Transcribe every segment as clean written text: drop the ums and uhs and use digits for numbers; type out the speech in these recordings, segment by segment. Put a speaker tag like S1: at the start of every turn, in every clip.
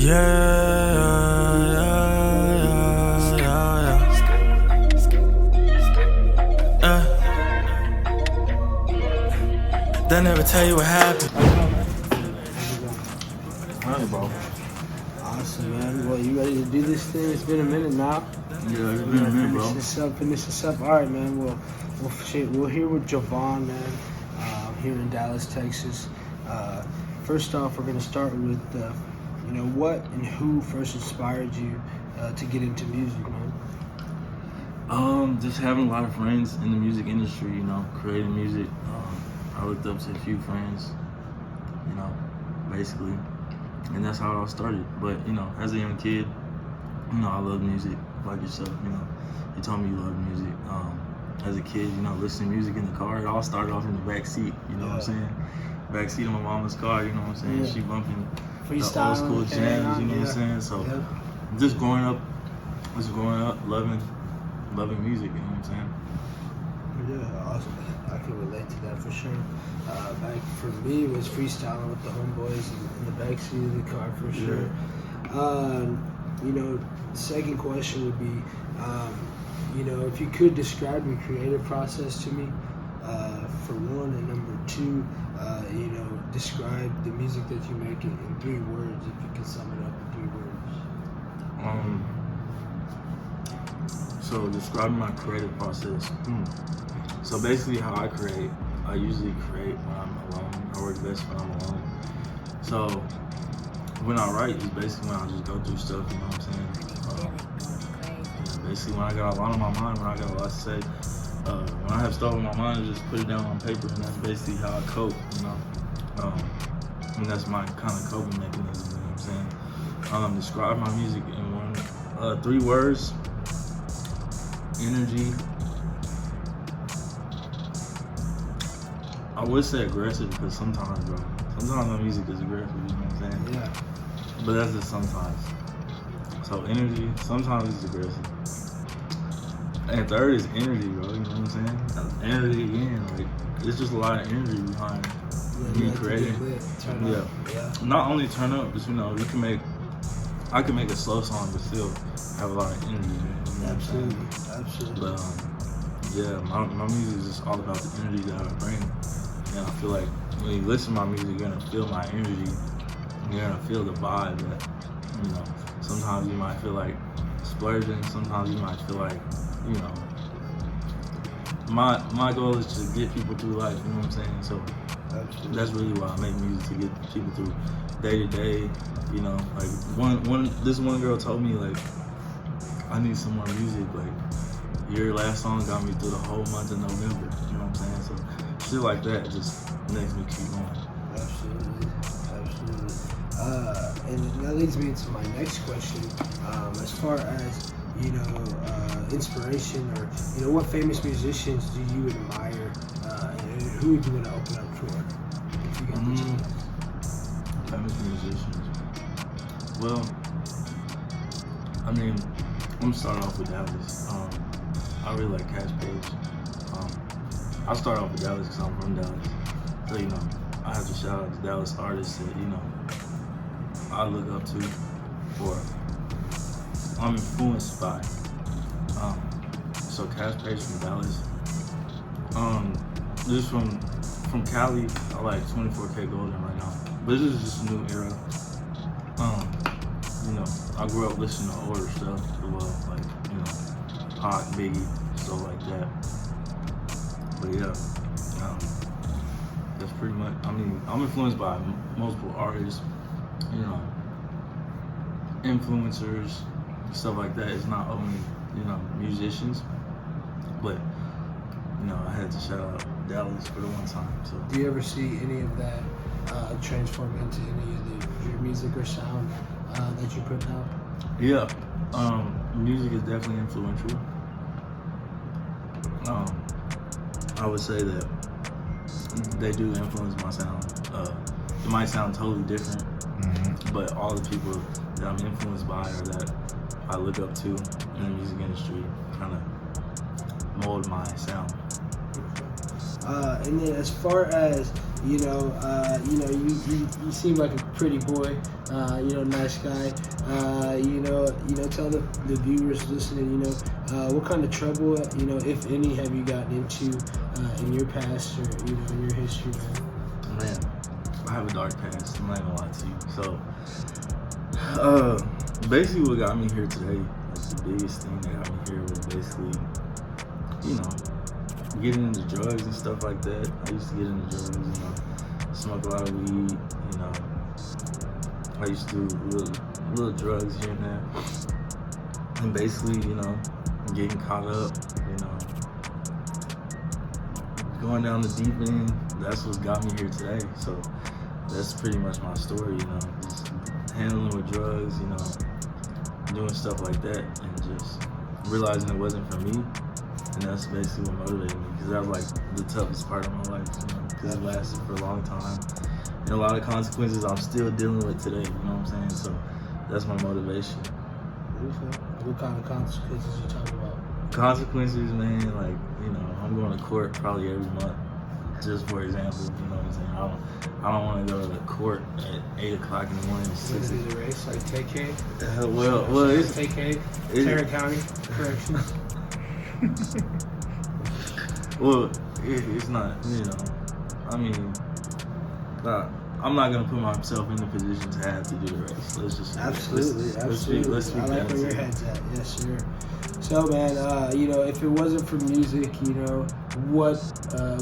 S1: They never tell you what happened.
S2: Alright, bro.
S3: Awesome, man. Well, you ready to do this thing? It's been a minute now.
S2: Yeah, it's been a minute, bro.
S3: Finish this up. All right, man. We're here with Jovaun, man, here in Dallas, Texas. First off, we're going to start with, what and who first inspired you to get into music, man?
S2: Just having a lot of friends in the music industry, creating music. I looked up to a few friends, basically, and that's how it all started. But, as a young kid, I love music, like yourself, you told me you love music. As a kid, listening to music in the car, it all started off in the back seat, what I'm saying? Back seat of my mama's car, what I'm saying?
S3: Yeah.
S2: She bumping
S3: Freestyle,
S2: the old school jams, what I'm saying? So just growing up, loving music, what I'm saying?
S3: Yeah, awesome. I can relate to that for sure. Back for me, it was freestyling with the homeboys in the backseat of the car for sure. The second question would be, if you could describe your creative process to me, for one, and number two, describe the music that you make in 3 words, if you can sum it up in 3 words.
S2: So describing my creative process. So basically how I create, I usually create when I'm alone. I work best when I'm alone. So when I write, it's basically when I just go through stuff, you know what I'm saying? Basically when I got a lot on my mind, when I got a lot to say, when I have stuff on my mind, I just put it down on paper, and that's basically how I cope, and that's my kind of coping mechanism, you know what I'm saying? Describe my music in 3 words. Energy. I would say aggressive because sometimes my music is aggressive, you know what I'm saying?
S3: Yeah.
S2: But that's just sometimes. So energy, sometimes it's aggressive. And third is energy, bro, you know what I'm saying? Energy again, it's just a lot of energy behind me creating. Not only turn up, but I can make a slow song but still have a lot of energy in it. You know
S3: Absolutely.
S2: But my music is just all about the energy that I bring. And I feel like when you listen to my music, you're gonna feel my energy. You're gonna feel the vibe that, sometimes you might feel like splurging, sometimes you might feel like, my goal is to get people through life, you know what I'm saying? So that's really why I make music, to get people through day to day, this one girl told me, I need some more music, your last song got me through the whole month of November, you know what I'm saying? So shit like that just makes me keep going.
S3: Absolutely. And that leads me into my next question. As far as, inspiration, or, what famous musicians do you admire, and who would you want to open up for? If you got the chance?
S2: Famous musicians. Well, I'm gonna start off with Dallas. I really like Cash Page. I'll start off with Dallas because I'm from Dallas. So, I have to shout out to Dallas artists that, I look up to, or I'm influenced by. So Cash Page from Dallas. This from Cali, I like 24K Golden right now. But this is just a new era. I grew up listening to older stuff as well, Pac, Biggie, stuff like that. But that's pretty much, I'm influenced by multiple artists, influencers, stuff like that. It's not only, musicians, but, I had to shout out Dallas for the one time. So,
S3: do you ever see any of that transform into any of your music or sound that you put out?
S2: Yeah, music is definitely influential. I would say that they do influence my sound. It might sound totally different, but all the people that I'm influenced by or that I look up to in the music industry kind of mold my sound.
S3: And then as far as, You you seem like a pretty boy. Nice guy. Tell the viewers listening, what kind of trouble, if any, have you gotten into in your past or in your history, man?
S2: Man, I have a dark past. I'm not gonna lie to you. So, basically, what got me here today, like the biggest thing that got me here was basically, getting into drugs and stuff like that. I used to get into drugs, smoke a lot of weed, I used to do little drugs here and there. And basically, getting caught up, going down the deep end, that's what got me here today. So that's pretty much my story, just handling with drugs, doing stuff like that, and just realizing it wasn't for me. And that's basically what motivated me, because that was like the toughest part of my life, because it lasted for a long time. And a lot of consequences I'm still dealing with today, you know what I'm saying? So that's my motivation.
S3: What kind of consequences you talking about?
S2: Consequences, man, like, I'm going to court probably every month, just for example, you know what I'm saying? I don't want to go to court at 8 o'clock in the morning.
S3: What is it, a race, like TK?
S2: Well, it's
S3: TK, Tarrant County Corrections.
S2: Well, it's not, I'm not gonna put myself in the position to have to do the race. Let's just
S3: absolutely.
S2: Let's
S3: I like where your head's at. Yes, sir. So, man, if it wasn't for music, what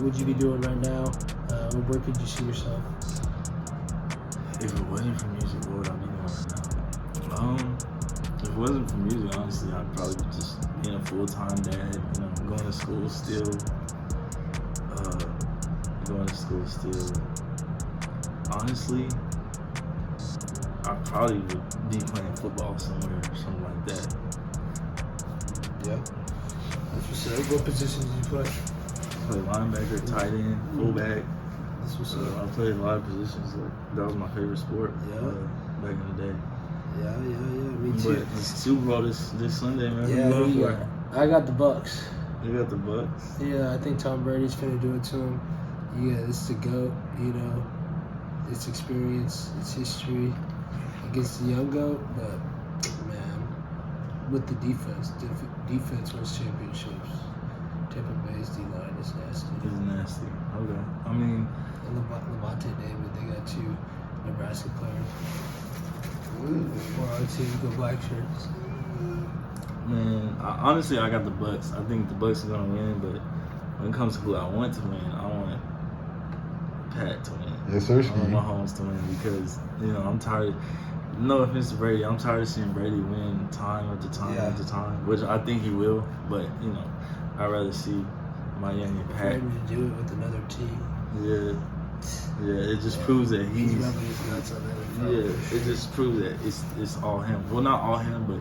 S3: would you be doing right now? Where could you see yourself?
S2: If it wasn't for music, what would I be doing right now? If it wasn't for music, honestly, I'd probably be just being a full-time dad, going to school still. Honestly, I probably would be playing football somewhere or something like that.
S3: Yeah. That's what's up. What positions did you play?
S2: I played linebacker, tight end, fullback.
S3: That's what's up.
S2: I played a lot of positions. That was my favorite sport back in the day.
S3: Yeah. Me too.
S2: But the Super Bowl this Sunday, man.
S3: Yeah, I got the Bucks.
S2: You got the Bucks?
S3: Yeah, I think Tom Brady's finna do it to him. Yeah, this is the GOAT, It's experience, it's history against the young GOAT, but, man, with the defense wins championships. Tampa Bay's D-line is nasty.
S2: It's nasty. Okay. I mean...
S3: And Levante David, they got 2 Nebraska players. For our team, go black shirts.
S2: Man, honestly, I got the Bucks. I think the Bucks are gonna win, but when it comes to who I want to win, I want Pat to win.
S4: Yes, sir.
S2: I want Mahomes to win because I'm tired. No offense to Brady, I'm tired of seeing Brady win time after time after time, which I think he will. But I'd rather see my young Pat.
S3: Ready to do it with another team.
S2: Yeah. It just proves that he's.
S3: It
S2: just proves that it's all him. Well, not all him, but.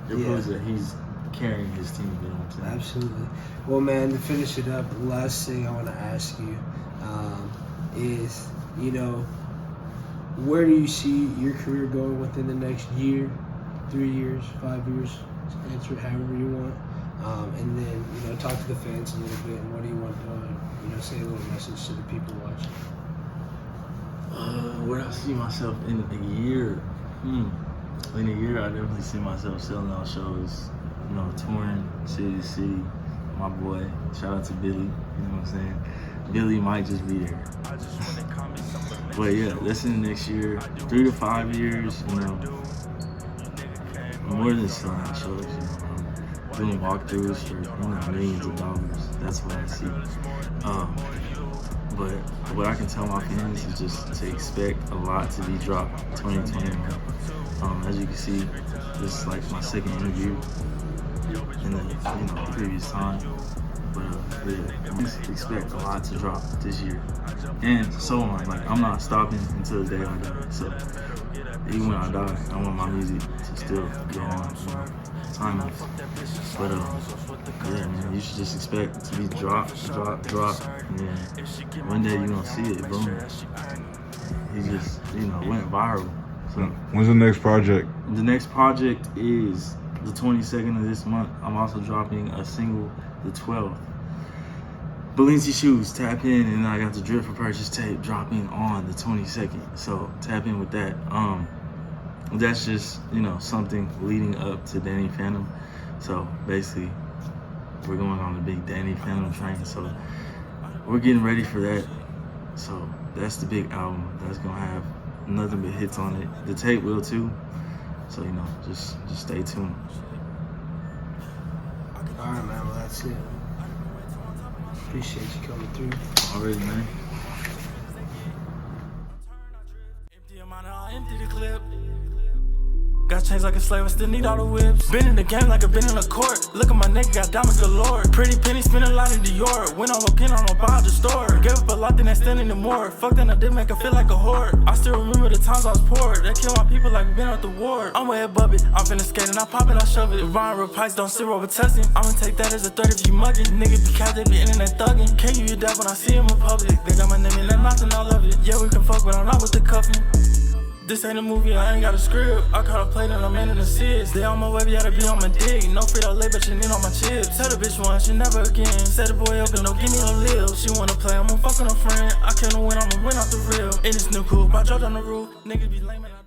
S2: It proves that he's carrying his team, you know what I'm saying?
S3: Absolutely. Well, man, to finish it up, the last thing I want to ask you is, where do you see your career going within the next year, 3 years, 5 years? Answer it however you want. And then, talk to the fans a little bit. And what do you want to, say a little message to the people watching?
S2: Where do I see myself in a year? In a year, I definitely see myself selling out shows, touring city to city. My boy, shout out to Billy, you know what I'm saying? Billy might just be there. But yeah, that's in the next year, 3 to 5 years, more than selling out shows, doing walkthroughs for millions of dollars. That's what I see. But what I can tell my fans is just to expect a lot to be dropped 2021. As you can see, this is like my second interview in the previous time. But just expect a lot to drop this year, and so on. Like I'm not stopping until the day I die. So even when I die, I want my music to still go on. Timeless. But yeah, man, you should just expect to be drop, and then one day you're gonna see it, boom. He just, went viral. So
S4: when's the next project?
S2: The next project is the 22nd of this month. I'm also dropping a single the 12th. Balenci shoes, tap in, and I got the drip for purchase tape dropping on the 22nd. So tap in with that. That's just, something leading up to Danny Phantom. So basically, we're going on the big Danny Phantom train. So we're getting ready for that. So that's the big album that's gonna have nothing but hits on it. The tape will too. So just stay tuned.
S3: All right, man. Well, that's it. Appreciate you coming through.
S2: Already, man.
S1: Empty the clip. Got chains like a slave, I still need all the whips. Been in the game like I've been in the court. Look at my neck, got diamonds galore. Pretty penny, spend a lot in Dior. Went on looking on the store. Gave up a lot, then I stand anymore. Fuck that, I did make her feel like a whore. I still remember the times I was poor. They kill my people like we been out the war. I'm way above it, I'm finna skate and I pop it, I shove it. Ryan replies, don't sit over testing. I'ma take that as a threat if you mugging. Nigga be cat, they be internet thugging. Can't you that when I see him in public? They got my name in that mouth and I love it. Yeah, we can fuck, but I'm not with the cuffing. This ain't a movie, I ain't got a script. I caught a plate and I'm in an assist. They on my web, yeah, to be on my dick. No free to lay, but you need on my chips. Tell the bitch once, she never again. Set the boy up and don't give me no lips. She wanna play, I'm fucking a friend. I can't win, I'ma win off the real. In this new coupe, I dropped on the roof. Niggas be lame and I don't.